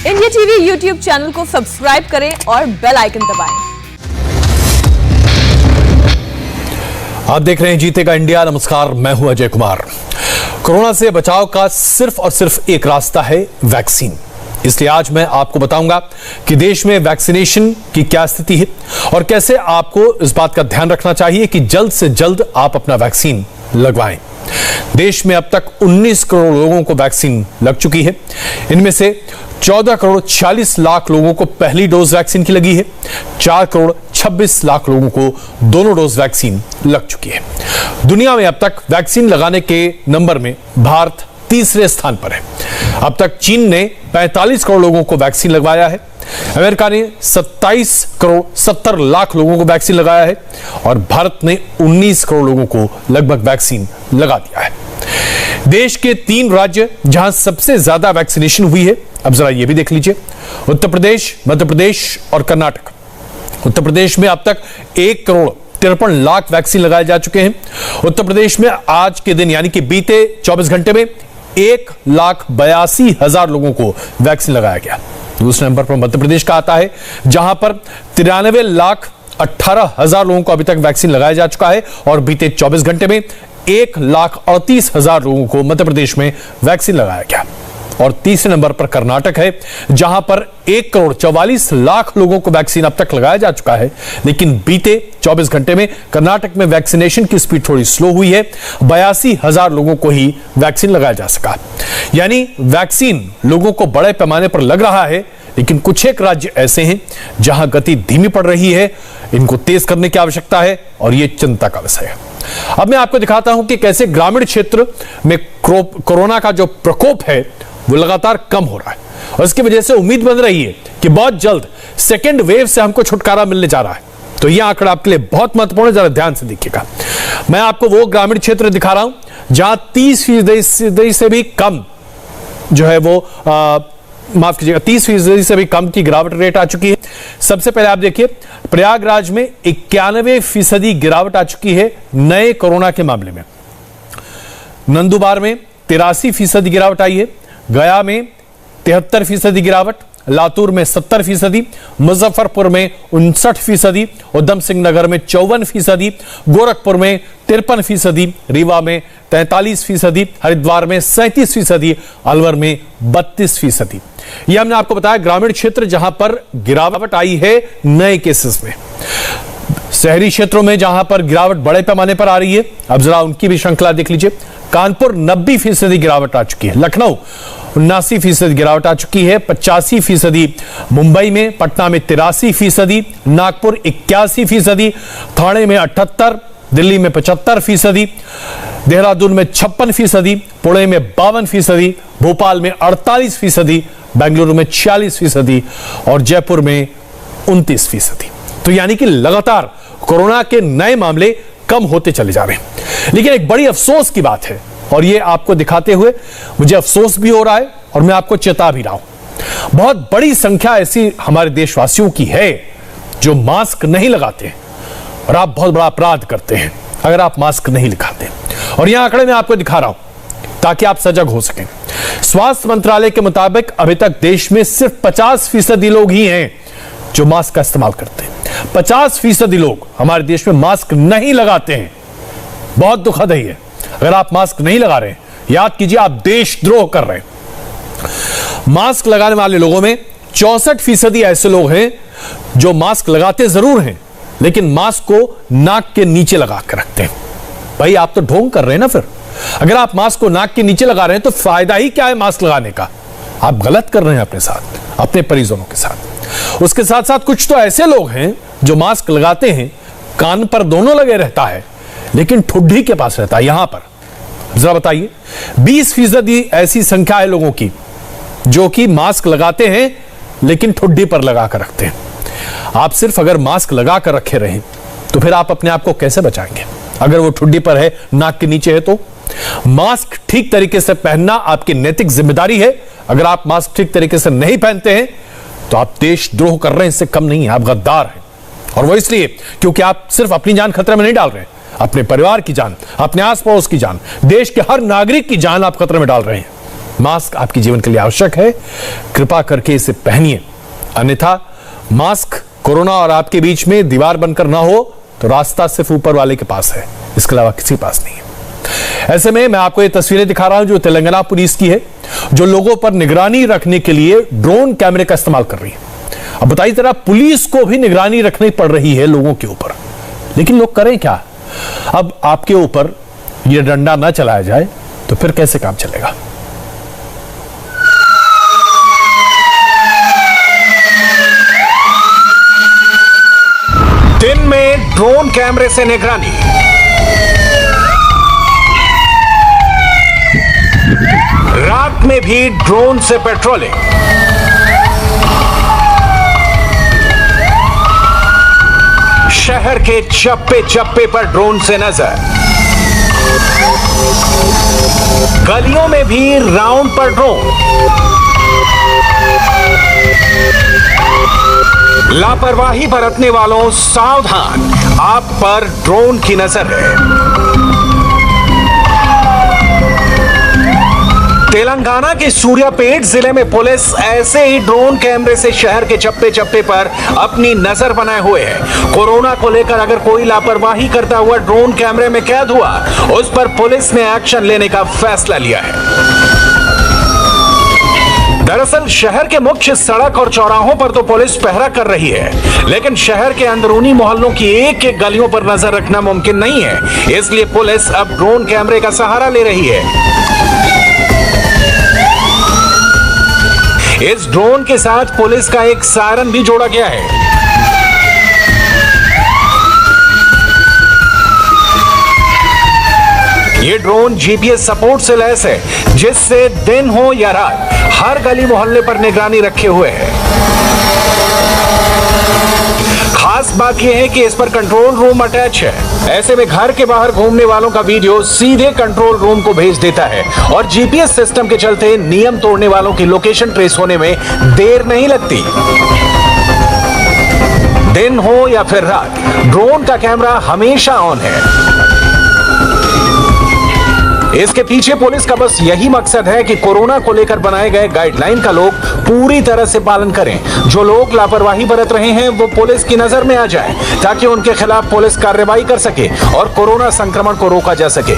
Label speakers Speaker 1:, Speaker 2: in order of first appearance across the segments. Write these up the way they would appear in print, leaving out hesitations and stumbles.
Speaker 1: India TV YouTube channel को subscribe करें और बेल आइकन दबाएं।
Speaker 2: आप देख रहे हैं जीतेगा इंडिया। नमस्कार, मैं हूं अजय कुमार। कोरोना से बचाव का सिर्फ और सिर्फ एक रास्ता है, वैक्सीन। इसलिए आज मैं आपको बताऊंगा कि देश में वैक्सीनेशन की क्या स्थिति है और कैसे आपको इस बात का ध्यान रखना चाहिए कि जल्द से जल्द आप अपना वैक्सीन लगवाएं। देश में अब तक 19 करोड़ लोगों को वैक्सीन लग चुकी है। इनमें से 14 करोड़ 46 लाख लोगों को पहली डोज वैक्सीन की लगी है। 4 करोड़ 26 लाख लोगों को दोनों डोज वैक्सीन लग चुकी है। दुनिया में अब तक वैक्सीन लगाने के नंबर में भारत तीसरे स्थान पर है। अब तक चीन ने 45 करोड़ लोगों को वैक्सीन लगवाया है। अमेरिका ने 27 करोड़ 70 लाख लोगों को वैक्सीन लगाया है और भारत ने 19 करोड़ लोगों को लगभग वैक्सीन लगा दिया है। देश के 3 राज्य जहां सबसे ज्यादा वैक्सीनेशन हुई है, अब जरा यह भी देख लीजिए। उत्तर प्रदेश, मध्य प्रदेश और कर्नाटक। उत्तर प्रदेश में अब तक 1 करोड़ 53 लाख वैक्सीन लगाए जा चुके हैं। उत्तर प्रदेश में आज के दिन यानी कि बीते 24 घंटे में 1,82,000 लोगों को वैक्सीन लगाया गया। दूसरे नंबर पर मध्य प्रदेश का आता है, जहां पर 93,18,000 लोगों को अभी तक वैक्सीन लगाया जा चुका है और बीते 24 घंटे में 1,38,000 लोगों को मध्य प्रदेश में वैक्सीन लगाया गया। और तीसरे नंबर पर कर्नाटक है, जहां पर 1 करोड़ 44 लाख लोगों को वैक्सीन अब तक लगाया जा चुका है, लेकिन बीते 24 घंटे में कर्नाटक में वैक्सीनेशन की स्पीड थोड़ी स्लो हुई है। 82,000 लोगों को ही वैक्सीन लगाया जा सका। यानी वैक्सीन लोगों को बड़े पैमाने पर लग रहा है, लेकिन कुछ एक राज्य ऐसे हैं जहां गति धीमी पड़ रही है। इनको तेज करने की आवश्यकता है और यह चिंता का विषय है। अब मैं आपको दिखाता हूं कि कैसे ग्रामीण क्षेत्र में कोरोना का जो प्रकोप है वो लगातार कम हो रहा है और इसकी वजह से उम्मीद बन रही है कि बहुत जल्द सेकेंड वेव से हमको छुटकारा मिलने जा रहा है। तो यह आंकड़ा आपके लिए बहुत महत्वपूर्ण है, जरा ध्यान से देखिएगा। मैं आपको वो ग्रामीण क्षेत्र दिखा रहा हूं जहां 30% से भी कम जो है वो माफ कीजिएगा 30% से भी कम की गिरावट रेट आ चुकी है। सबसे पहले आप देखिए, प्रयागराज में 91% गिरावट आ चुकी है नए कोरोना के मामले में। नंदुबार में 83% गिरावट आई है। गया में 73% गिरावट, लातूर में 70%, मुजफ्फरपुर में 59%, उधम सिंह नगर में 54%, गोरखपुर में 53%, रीवा में 43%, हरिद्वार में 37%, अलवर में 32%। यह हमने आपको बताया ग्रामीण क्षेत्र जहां पर गिरावट आई है नए केसेस में। शहरी क्षेत्रों में जहां पर गिरावट बड़े पैमाने पर आ रही है, अब जरा उनकी भी श्रृंखला देख लीजिए। कानपुर 90% गिरावट आ चुकी है। लखनऊ 79% गिरावट आ चुकी है। 85% मुंबई में, पटना में 83%, नागपुर 81%, ठाणे में 78%, दिल्ली में 75%, देहरादून में 56%, पुणे में 52%, भोपाल में 48%, बेंगलुरु में 46% और जयपुर में 29%। तो यानी कि लगातार कोरोना के नए मामले कम होते चले जा रहे हैं। लेकिन एक बड़ी अफसोस की बात है और यह आपको दिखाते हुए मुझे अफसोस भी हो रहा है और मैं आपको चेता भी रहा हूं। बहुत बड़ी संख्या ऐसी हमारे देशवासियों की है जो मास्क नहीं लगाते हैं और आप बहुत बड़ा अपराध करते हैं अगर आप मास्क नहीं लगाते। और यह आंकड़े मैं आपको दिखा रहा हूं ताकि आप सजग हो सकें। स्वास्थ्य मंत्रालय के मुताबिक अभी तक देश में सिर्फ 50% लोग ही हैं जो मास्क का इस्तेमाल करते हैं। 50% लोग हमारे देश में मास्क नहीं लगाते हैं। बहुत दुखद है ये। अगर आप मास्क नहीं लगा रहे हैं, याद कीजिए आप देशद्रोह कर रहे हैं। मास्क लगाने वाले लोगों में 64% ऐसे लोग हैं जो मास्क लगाते जरूर हैं, लेकिन मास्क को नाक के नीचे लगा कर रखते हैं। भाई आप तो ढोंग कर रहे हैं ना। फिर अगर आप मास्क को नाक के नीचे लगा रहे हैं तो फायदा ही क्या है मास्क लगाने का? आप गलत कर रहे हैं अपने साथ, अपने परिजनों के साथ। उसके साथ साथ कुछ तो ऐसे लोग हैं जो मास्क लगाते हैं, कान पर दोनों लगे रहता है, लेकिन ठुड्डी के पास रहता है यहां पर। जरा बताइए, 20% ऐसी संख्या है लोगों की जो कि मास्क लगाते हैं लेकिन ठुड्डी पर लगा कर रखते हैं। आप सिर्फ अगर मास्क लगा कर रखे रहें तो फिर आप अपने आप को कैसे बचाएंगे? अगर वो ठुड्डी पर है, नाक के नीचे है तो मास्क ठीक तरीके से पहनना आपकी नैतिक जिम्मेदारी है। अगर आप मास्क ठीक तरीके से नहीं पहनते हैं तो आप देशद्रोह कर रहे हैं, इससे कम नहीं है, आप गद्दार हैं। और वो इसलिए क्योंकि आप सिर्फ अपनी जान खतरे में नहीं डाल रहे, अपने परिवार की जान, अपने आस पड़ोस की जान, देश के हर नागरिक की जान आप खतरे में डाल रहे हैं। मास्क आपके जीवन के लिए आवश्यक है, कृपा करके इसे पहनिए, अन्यथा मास्क कोरोना और आपके बीच में दीवार बनकर ना हो तो रास्ता सिर्फ ऊपर वाले के पास है, इसके अलावा किसी के पास नहीं है। ऐसे में मैं आपको ये तस्वीरें दिखा रहा हूं जो तेलंगाना पुलिस की है, जो लोगों पर निगरानी रखने के लिए ड्रोन कैमरे का इस्तेमाल कर रही है। अब बताइए जरा, पुलिस को भी निगरानी रखनी पड़ रही है लोगों के ऊपर, लेकिन लोग करें क्या? अब आपके ऊपर ये डंडा ना चलाया जाए तो फिर कैसे काम चलेगा?
Speaker 3: दिन में ड्रोन कैमरे से निगरानी, रात में भी ड्रोन से पेट्रोलिंग, शहर के चप्पे चप्पे पर ड्रोन से नजर, गलियों में भी राउंड पर ड्रोन, लापरवाही बरतने वालों सावधान, आप पर ड्रोन की नजर है। तेलंगाना के सूर्यापेट जिले में पुलिस ऐसे ही ड्रोन कैमरे से शहर के चप्पे चप्पे पर अपनी नजर बनाए हुए है। कोरोना को लेकर अगर कोई लापरवाही करता हुआ ड्रोन कैमरे में कैद हुआ, उस पर पुलिस ने एक्शन लेने का फैसला लिया है। दरअसल शहर के मुख्य सड़क और चौराहों पर तो पुलिस पहरा कर रही है, लेकिन शहर के अंदरूनी मोहल्लों की एक एक गलियों पर नजर रखना मुमकिन नहीं है, इसलिए पुलिस अब ड्रोन कैमरे का सहारा ले रही है। इस ड्रोन के साथ पुलिस का एक सायरन भी जोड़ा गया है। ये ड्रोन जीपीएस सपोर्ट से लैस है, जिससे दिन हो या रात हर गली मोहल्ले पर निगरानी रखे हुए है। खास बात यह है कि इस पर कंट्रोल रूम अटैच है। ऐसे में घर के बाहर घूमने वालों का वीडियो सीधे कंट्रोल रूम को भेज देता है और जीपीएस सिस्टम के चलते नियम तोड़ने वालों की लोकेशन ट्रेस होने में देर नहीं लगती। दिन हो या फिर रात, ड्रोन का कैमरा हमेशा ऑन है। इसके पीछे पुलिस का बस यही मकसद है कि कोरोना को लेकर बनाए गए गाइडलाइन का लोग पूरी तरह से पालन करें। जो लोग लापरवाही बरत रहे हैं वो पुलिस की नजर में आ जाएं, ताकि उनके खिलाफ पुलिस कार्रवाई कर सके और कोरोना संक्रमण को रोका जा सके।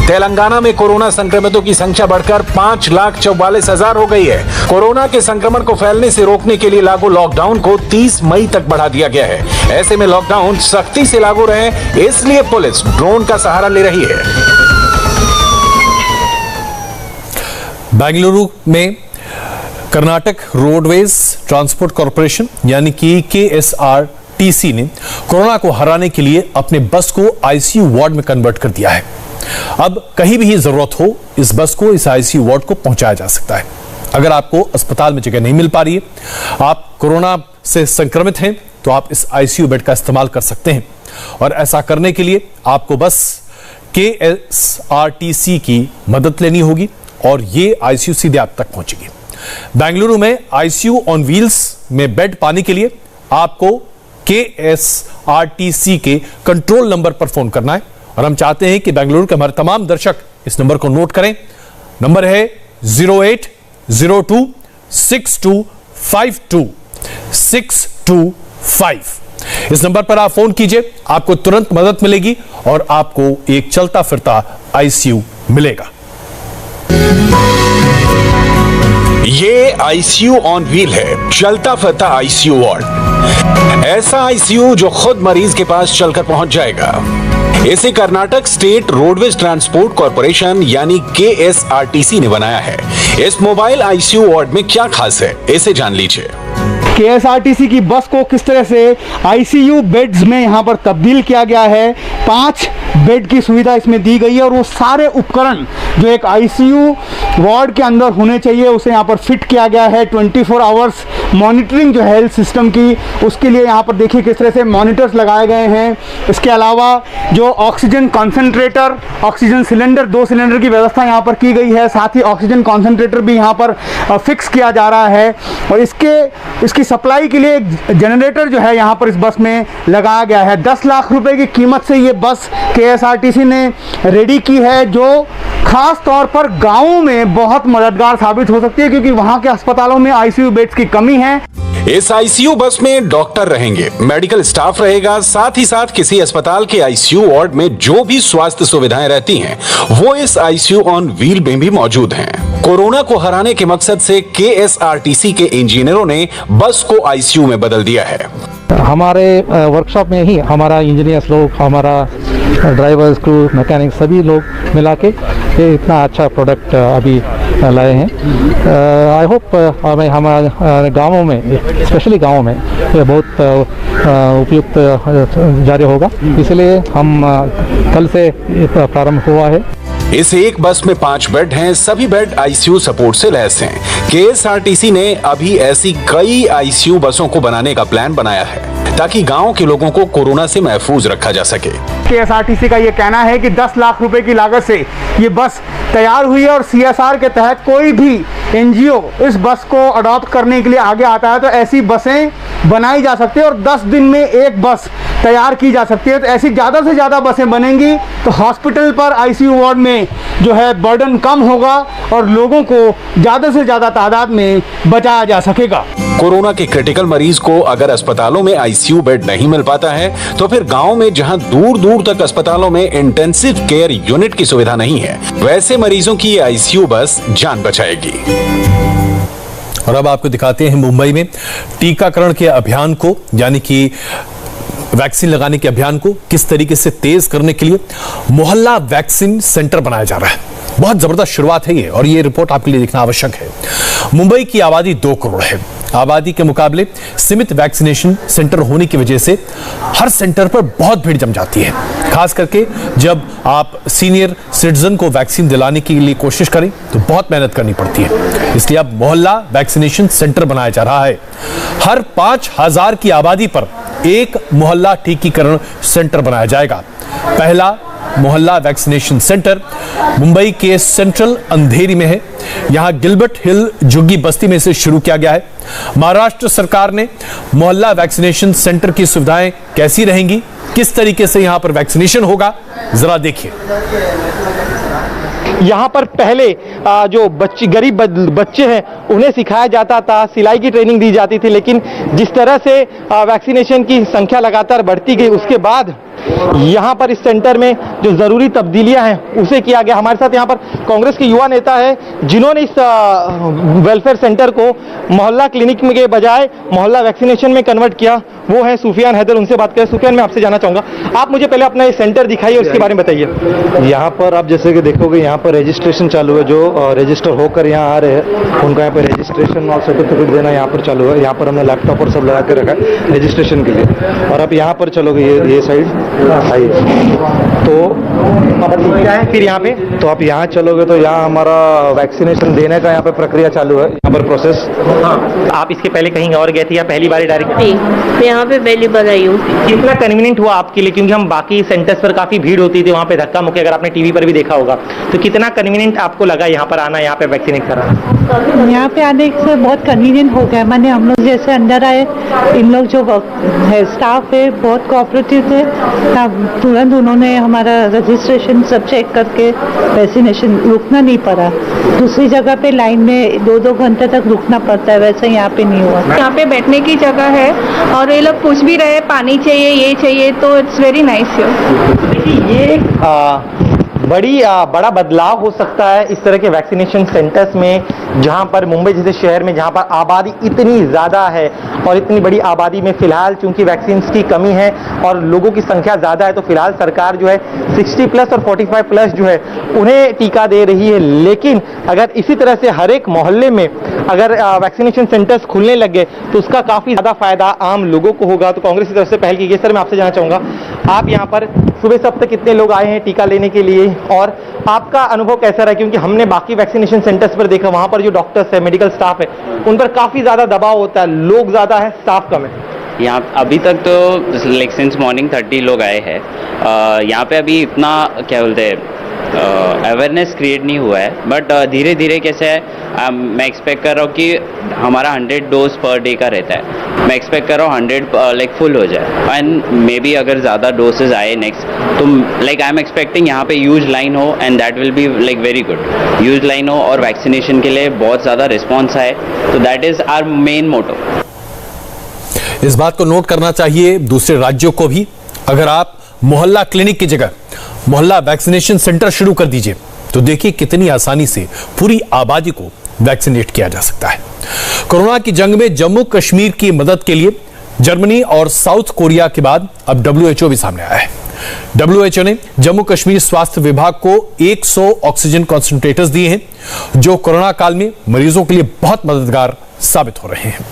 Speaker 3: तेलंगाना में कोरोना संक्रमितों की संख्या बढ़कर 5,44,000 हो गई है। कोरोना के संक्रमण को फैलने से रोकने के लिए लागू लॉकडाउन को 30 मई तक बढ़ा दिया गया है। ऐसे में लॉकडाउन सख्ती से लागू रहे, इसलिए पुलिस ड्रोन का सहारा ले रही है।
Speaker 2: बेंगलुरु में कर्नाटक रोडवेज ट्रांसपोर्ट कॉरपोरेशन यानी कि KSRTC ने कोरोना को हराने के लिए अपने बस को आईसीयू वार्ड में कन्वर्ट कर दिया है। अब कहीं भी जरूरत हो, इस बस को इस आईसीयू वार्ड को पहुंचाया जा सकता है। अगर आपको अस्पताल में जगह नहीं मिल पा रही है, आप कोरोना से संक्रमित हैं, तो आप इस आईसीयू बेड का इस्तेमाल कर सकते हैं। और ऐसा करने के लिए आपको बस KSRTC की मदद लेनी होगी और ये आईसीयू सीधे आप तक पहुंचेगी। बेंगलुरु में आईसीयू ऑन व्हील्स में बेड पाने के लिए आपको KSRTC के कंट्रोल नंबर पर फोन करना है और हम चाहते हैं कि बेंगलुरु के हमारे तमाम दर्शक इस नंबर को नोट करें। नंबर है 0802625265। इस नंबर पर आप फोन कीजिए, आपको तुरंत मदद मिलेगी और आपको एक चलता फिरता आईसीयू मिलेगा।
Speaker 3: ये आईसीयू ऑन व्हील है, चलता फिरता आईसीयू वार्ड। ऐसा आईसीयू जो खुद मरीज के पास चलकर पहुंच जाएगा। इसे Karnataka state roadways transport corporation यानी KSRTC ने बनाया है। इस मोबाइल आईसीयू वार्ड में क्या खास है, इसे जान लीजिए।
Speaker 4: KSRTC की बस को किस तरह से आईसीयू बेड्स में यहाँ पर तब्दील किया गया है। 5 बेड की सुविधा इसमें दी गई है और वो सारे उपकरण जो एक आईसीयू वार्ड के अंदर होने चाहिए उसे यहाँ पर फिट किया गया है। 24 आवर्स मॉनिटरिंग जो है हेल्थ सिस्टम की, उसके लिए यहाँ पर देखिए किस तरह से मॉनिटर्स लगाए गए हैं। इसके अलावा जो oxygen concentrator, oxygen cylinder, 2 cylinder की व्यवस्था यहाँ पर की गई है। साथ ही ऑक्सीजन कॉन्सेंट्रेटर भी यहाँ पर फिक्स किया जा रहा है और इसकी सप्लाई के लिए एक जनरेटर जो है यहाँ पर इस बस में लगाया गया है। 10 लाख रुपए की कीमत से ये बस KSRTC ने रेडी की है, जो खास तौर पर गांवों में बहुत मददगार साबित हो सकती है, क्योंकि वहां के अस्पतालों में आईसीयू बेड्स की कमी है।
Speaker 3: इस आईसीयू बस में डॉक्टर रहेंगे, मेडिकल स्टाफ रहेगा, साथ ही साथ किसी अस्पताल के आईसीयू वार्ड में जो भी स्वास्थ्य सुविधाएं रहती हैं वो इस आईसीयू ऑन व्हील में भी मौजूद हैं। कोरोना को हराने के मकसद से केएसआरटीसी के इंजीनियरों ने बस को आईसीयू में बदल दिया है।
Speaker 5: हमारे वर्कशॉप में ही हमारा इंजीनियर्स लोग, हमारा ड्राइवर्स, क्रू, मैकेनिक सभी लोग मिला के ये इतना अच्छा प्रोडक्ट अभी लाए हैं। आई होप हमें हमारे गाँवों में, स्पेशली गाँवों में ये बहुत उपयुक्त जारी होगा, इसलिए हम कल से प्रारंभ हुआ है।
Speaker 3: इस एक बस में 5 बेड हैं, सभी बेड आईसीयू सपोर्ट से लैस हैं। केएसआरटीसी ने अभी ऐसी कई आईसीयू बसों को बनाने का प्लान बनाया है ताकि गांव के लोगों को कोरोना से महफूज रखा जा सके।
Speaker 4: केएसआरटीसी का ये कहना है कि 10 लाख रुपए की लागत से ये बस तैयार हुई है और सीएसआर के तहत कोई भी एनजीओ इस बस को अडॉप्ट करने के लिए आगे आता है तो ऐसी बसें बनाई जा सकती है और 10 दिन में एक बस तैयार की जा सकती है। तो ऐसी ज़्यादा से ज़्यादा बसें बनेंगी तो हॉस्पिटल पर आईसीयू वार्ड में जो है बर्डन कम होगा और लोगों को ज़्यादा से ज़्यादा तादाद में बचाया जा सकेगा।
Speaker 3: कोरोना के क्रिटिकल मरीज को अगर अस्पतालों में आईसीयू बेड नहीं मिल पाता है तो फिर गांव में जहां दूर दूर तक अस्पतालों में इंटेंसिव केयर यूनिट की सुविधा नहीं है, वैसे मरीजों की ये आईसीयू बस जान बचाएगी।
Speaker 2: और अब आपको दिखाते हैं मुंबई में टीकाकरण के अभियान को, यानी कि वैक्सीन लगाने के अभियान को किस तरीके से तेज करने के लिए मोहल्ला वैक्सीन सेंटर बनाया जा रहा है। बहुत जबरदस्त शुरुआत है ये, और ये रिपोर्ट आपके लिए देखना आवश्यक है। मुंबई की आबादी 2 करोड़ है। आबादी के मुकाबले सीमित वैक्सीनेशन सेंटर होने की वजह से हर सेंटर पर बहुत भीड़ जम जाती है, खास करके जब आप सीनियर सिटीजन को वैक्सीन दिलाने के लिए कोशिश करें तो बहुत मेहनत करनी पड़ती है। इसलिए अब मोहल्ला वैक्सीनेशन सेंटर बनाया जा रहा है। हर 5000 की आबादी पर एक मोहल्ला टीकाकरण सेंटर बनाया जाएगा। पहला मोहल्ला वैक्सीनेशन सेंटर मुंबई के सेंट्रल अंधेरी में है। यहां गिलबर्ट हिल झुग्गी बस्ती में से शुरू किया गया है। महाराष्ट्र सरकार ने मोहल्ला वैक्सीनेशन सेंटर की सुविधाएं कैसी रहेंगी, किस तरीके से यहां पर वैक्सीनेशन होगा, जरा देखिए।
Speaker 5: यहाँ पर पहले जो गरीब बच्चे हैं उन्हें सिखाया जाता था, सिलाई की ट्रेनिंग दी जाती थी, लेकिन जिस तरह से वैक्सीनेशन की संख्या लगातार बढ़ती गई उसके बाद यहाँ पर इस सेंटर में जो जरूरी तब्दीलियां हैं उसे किया गया। हमारे साथ यहाँ पर कांग्रेस के युवा नेता है जिन्होंने इस वेलफेयर सेंटर को मोहल्ला क्लिनिक में के बजाय मोहल्ला वैक्सीनेशन में कन्वर्ट किया, वो है सुफियान हैदर। उनसे बात करें। सुफियान, मैं आपसे जानना चाहूंगा, आप मुझे पहले अपना ये सेंटर दिखाइए और इसके बारे में बताइए।
Speaker 6: यहाँ पर आप जैसे कि देखोगे यहाँ पर रजिस्ट्रेशन चालू है। जो रजिस्टर होकर यहाँ आ रहे हैं उनको यहाँ पर रजिस्ट्रेशन और सर्टिफिकेट देना यहाँ पर चालू है। यहाँ पर हमने लैपटॉप और सब लगा के रखा है रजिस्ट्रेशन के लिए। और आप यहाँ पर चलोगे ये साइड तो
Speaker 5: क्या है फिर यहाँ पे,
Speaker 6: तो आप यहाँ चलोगे तो यहाँ हमारा वैक्सीनेशन देने का यहाँ पे प्रक्रिया चालू है, यहाँ पर प्रोसेस।
Speaker 5: हाँ, आप इसके पहले कहीं और गए थे या पहली बार डायरेक्ट?
Speaker 7: मैं यहाँ पे पहली बार आई हूँ।
Speaker 5: कितना कन्वीनियंट हुआ आपके लिए, क्योंकि हम बाकी सेंटर्स पर काफी भीड़ होती थी, वहाँ पे धक्का मुक्की अगर आपने टीवी पर भी देखा होगा, तो कितना कन्वीनियंट आपको लगा यहाँ पर आना, यहाँ पे वैक्सीनेट कराना?
Speaker 7: यहाँ पे आने से बहुत कन्वीनियंट हो गया। मैंने हम लोग जैसे अंदर आए, इन लोग जो स्टाफ है बहुत कोऑपरेटिव थे। तुरंत उन्होंने हमारा रजिस्ट्रेशन सब चेक करके वैक्सीनेशन रुकना नहीं पड़ा। दूसरी जगह पे लाइन में 2-2 घंटे तक रुकना पड़ता है, वैसे यहाँ पे नहीं हुआ।
Speaker 8: यहाँ पे बैठने की जगह है और ये लोग पूछ भी रहे पानी चाहिए, ये चाहिए, तो इट्स वेरी नाइस।
Speaker 5: देखिए ये बड़ा बदलाव हो सकता है इस तरह के वैक्सीनेशन सेंटर्स में, जहां पर मुंबई जैसे शहर में जहां पर आबादी इतनी ज़्यादा है और इतनी बड़ी आबादी में फिलहाल चूंकि वैक्सीन की कमी है और लोगों की संख्या ज़्यादा है, तो फिलहाल सरकार जो है 60 प्लस और 45 प्लस जो है उन्हें टीका दे रही है। लेकिन अगर इसी तरह से हर एक मोहल्ले में अगर वैक्सीनेशन सेंटर्स खुलने लग गए तो उसका काफ़ी ज़्यादा फायदा आम लोगों को होगा। तो कांग्रेस की तरफ से पहल की गई। सर, मैं आपसे जानना चाहूँगा, आप यहाँ पर सुबह से अब तक कितने लोग आए हैं टीका लेने के लिए और आपका अनुभव कैसा रहा? क्योंकि हमने बाकी वैक्सीनेशन सेंटर्स पर देखा, वहां पर जो डॉक्टर्स है, मेडिकल स्टाफ है, उन पर काफी ज्यादा दबाव होता है, लोग ज्यादा है, स्टाफ कम है।
Speaker 9: यहाँ अभी तक तो सिंस मॉर्निंग 30 लोग आए हैं। यहाँ पे अभी इतना क्या बोलते हैं अवेयरनेस क्रिएट नहीं हुआ है, बट धीरे धीरे कैसे है, मैं एक्सपेक्ट कर रहा हूँ कि हमारा 100 डोज पर डे का रहता है, मैं एक्सपेक्ट कर रहा हूँ 100 लाइक फुल हो जाए, एंड मे बी अगर ज़्यादा डोसेज आए नेक्स्ट तो लाइक आई एम एक्सपेक्टिंग यहाँ पे ह्यूज लाइन हो, and that will be like very good, huge line हो और वैक्सीनेशन के लिए बहुत ज़्यादा रिस्पॉन्स आए, तो that is our main motto.
Speaker 2: इस बात को नोट करना चाहिए दूसरे राज्यों को भी, अगर आप मोहल्ला क्लिनिक की जगह मोहल्ला वैक्सीनेशन सेंटर शुरू कर दीजिए तो देखिए कितनी आसानी से पूरी आबादी को वैक्सीनेट किया जा सकता है। कोरोना की जंग में जम्मू कश्मीर की मदद के लिए जर्मनी और साउथ कोरिया के बाद अब WHO भी सामने आया है। WHO ने जम्मू कश्मीर स्वास्थ्य विभाग को 100 ऑक्सीजन कॉन्सेंट्रेटर्स दिए हैं, जो कोरोना काल में मरीजों के लिए बहुत मददगार साबित हो रहे हैं।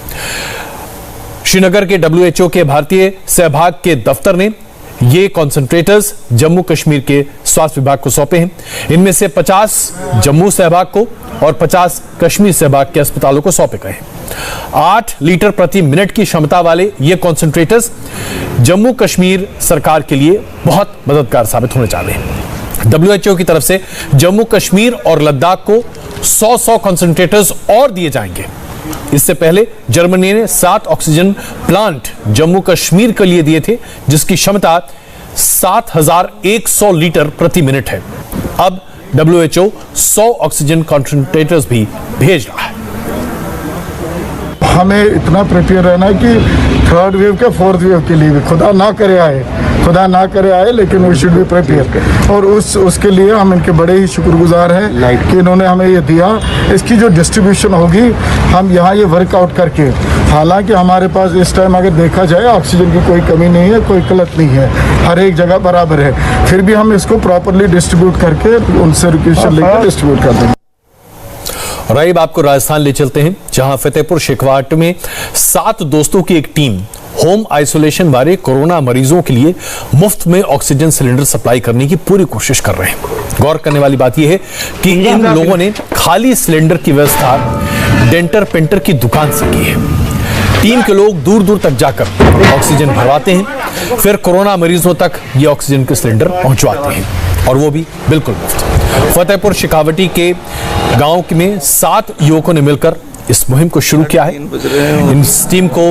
Speaker 2: श्रीनगर के WHO के भारतीय सहभाग के दफ्तर ने ये कॉन्सेंट्रेटर्स जम्मू कश्मीर के स्वास्थ्य विभाग को सौंपे हैं। इनमें से 50 जम्मू सहभाग को और 50 कश्मीर सहभाग के अस्पतालों को सौंपे गए हैं। 8 लीटर प्रति मिनट की क्षमता वाले ये कॉन्सेंट्रेटर्स जम्मू कश्मीर सरकार के लिए बहुत मददगार साबित होने जा रहे हैं। WHO की तरफ से जम्मू कश्मीर और लद्दाख को 100 कॉन्सेंट्रेटर्स और दिए जाएंगे। इससे पहले जर्मनी ने 7 ऑक्सीजन प्लांट जम्मू कश्मीर के लिए दिए थे, जिसकी क्षमता 7100 लीटर प्रति मिनट है। अब WHO 100 ऑक्सीजन कॉन्सेंट्रेटर्स भी भेज रहा है।
Speaker 10: हमें इतना प्रिपेयर रहना है कि थर्ड वेव के फोर्थ वेव के लिए भी खुदा ना करे आए, लेकिन वी शुड बी प्रिपेयर। और उसके लिए हम इनके बड़े ही शुक्रगुजार हैं कि इन्होंने हमें ये दिया। इसकी जो डिस्ट्रीब्यूशन होगी हम यहाँ ये वर्कआउट करके, हालांकि हमारे पास इस टाइम अगर देखा जाए ऑक्सीजन की कोई कमी नहीं है, कोई किल्लत नहीं है, हर एक जगह बराबर है, फिर भी हम इसको प्रॉपरली डिस्ट्रीब्यूट करके उनसे रिक्वेशन लेकर डिस्ट्रीब्यूट कर देंगे।
Speaker 2: और अब आपको राजस्थान ले चलते हैं, जहां फतेहपुर शेखवाट में 7 दोस्तों की एक टीम होम आइसोलेशन वाले कोरोना मरीजों के लिए मुफ्त में ऑक्सीजन सिलेंडर सप्लाई करने की पूरी कोशिश कर रहे हैं। गौर करने वाली बात यह है कि इन लोगों ने खाली सिलेंडर की व्यवस्था डेंटर पेंटर की दुकान से की है। टीम के लोग दूर दूर तक जाकर ऑक्सीजन भरवाते हैं, फिर कोरोना मरीजों तक ये ऑक्सीजन के सिलेंडर पहुंचवाते हैं, और वो भी बिल्कुल मुफ्त। फतेहपुर शेखावटी के गांव में 7 युवकों ने मिलकर इस मुहिम को शुरू किया है। इन टीम को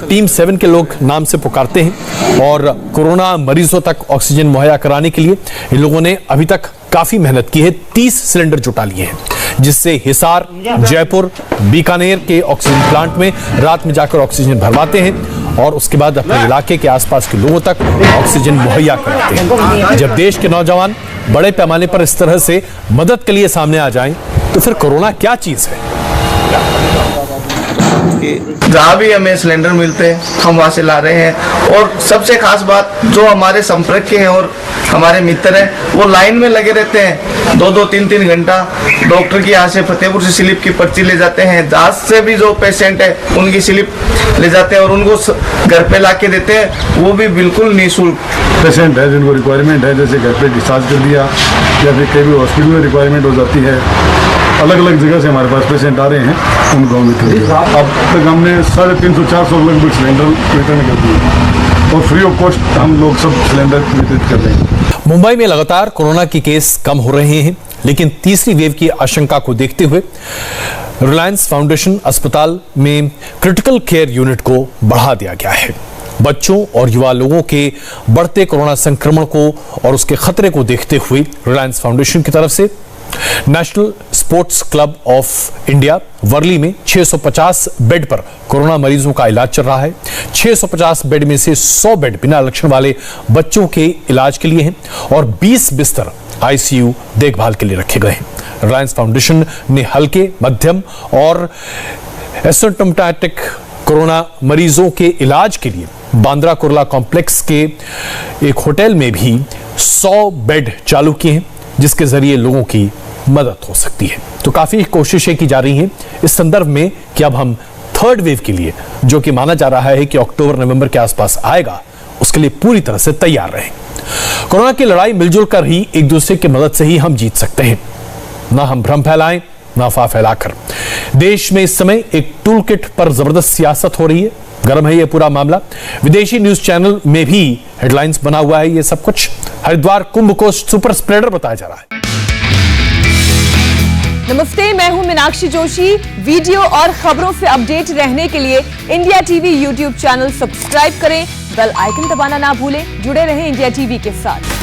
Speaker 2: टीम 7 के लोग नाम से पुकारते हैं, और कोरोना मरीजों तक ऑक्सीजन मुहैया कराने के लिए इन लोगों ने अभी तक काफी मेहनत की है। 30 सिलेंडर जुटा लिए हैं, जिससे हिसार, जयपुर, बीकानेर के ऑक्सीजन प्लांट में रात में जाकर ऑक्सीजन भरवाते हैं और उसके बाद अपने इलाके के आसपास के लोगों तक ऑक्सीजन मुहैया कराते हैं। जब देश के नौजवान बड़े पैमाने पर इस तरह से मदद के लिए सामने आ जाएं, तो फिर कोरोना क्या चीज है?
Speaker 11: जहाँ भी हमें सिलेंडर मिलते हैं हम वहाँ से ला रहे हैं। और सबसे खास बात, जो हमारे संपर्क के हैं और हमारे मित्र हैं, वो लाइन में लगे रहते हैं 2-2, 3-3 घंटा। डॉक्टर की यहाँ से फतेहपुर से स्लिप की पर्ची ले जाते हैं, दास से भी जो पेशेंट है उनकी स्लिप ले जाते हैं और उनको घर पे ला के देते हैं, वो भी बिल्कुल निःशुल्क।
Speaker 10: पेशेंट है जिनको रिक्वायरमेंट है, जैसे घर पे डिस्चार्ज कर दिया या फिर कभी हॉस्पिटल में रिक्वायरमेंट हो जाती है, अलग अलग जगह से हमारे पास पेशेंट आ रहे हैं, उनको हम अब तक हमने 350-400 लगभग सिलेंडर वितरण कर दिए और फ्री ऑफ कॉस्ट हम लोग सब सिलेंडर वितरित कर रहे हैं।
Speaker 2: मुंबई में लगातार कोरोना के केस कम हो रहे हैं, लेकिन तीसरी वेव की आशंका को देखते हुए रिलायंस फाउंडेशन अस्पताल में क्रिटिकल केयर यूनिट को बढ़ा दिया गया है। बच्चों और युवा लोगों के बढ़ते कोरोना संक्रमण को और उसके खतरे को देखते हुए रिलायंस फाउंडेशन की तरफ से national sports club of India Worli में 650 बेड पर कोरोना मरीजों का इलाज चल रहा है। 650 बेड में से 100 बेड बिना लक्षण वाले बच्चों के इलाज के लिए हैं और 20 बिस्तर आईसीयू देखभाल के लिए रखे गए हैं। रिलायंस फाउंडेशन ने हल्के, मध्यम और एसिम्प्टोमेटिक कोरोना मरीजों के इलाज के लिए बांद्रा कुर्ला कॉम्प्लेक्स के एक होटल में भी 100 बेड चालू किए हैं, जिसके जरिए लोगों की मदद हो सकती है। तो काफी कोशिशें की जा रही हैं इस संदर्भ में कि अब हम थर्ड वेव के लिए, जो कि माना जा रहा है कि अक्टूबर-नवंबर के आसपास आएगा, उसके लिए पूरी तरह से तैयार रहें। कोरोना की लड़ाई मिलजुल कर ही, एक दूसरे की मदद से ही हम जीत सकते हैं, ना हम भ्रम फैलाएं, ना अफवाह फैलाकर। देश में इस समय एक टूल किट पर जबरदस्त सियासत हो रही है, गर्म है ये पूरा मामला। विदेशी न्यूज चैनल में भी हेडलाइंस बना हुआ है ये सब कुछ। हरिद्वार कुंभ को सुपर स्प्रेडर बताया जा रहा है।
Speaker 1: नमस्ते, मैं हूं मीनाक्षी जोशी। वीडियो और खबरों से अपडेट रहने के लिए India TV YouTube channel subscribe करें, बेल आइकन दबाना ना भूलें। जुड़े रहें इंडिया टीवी के साथ।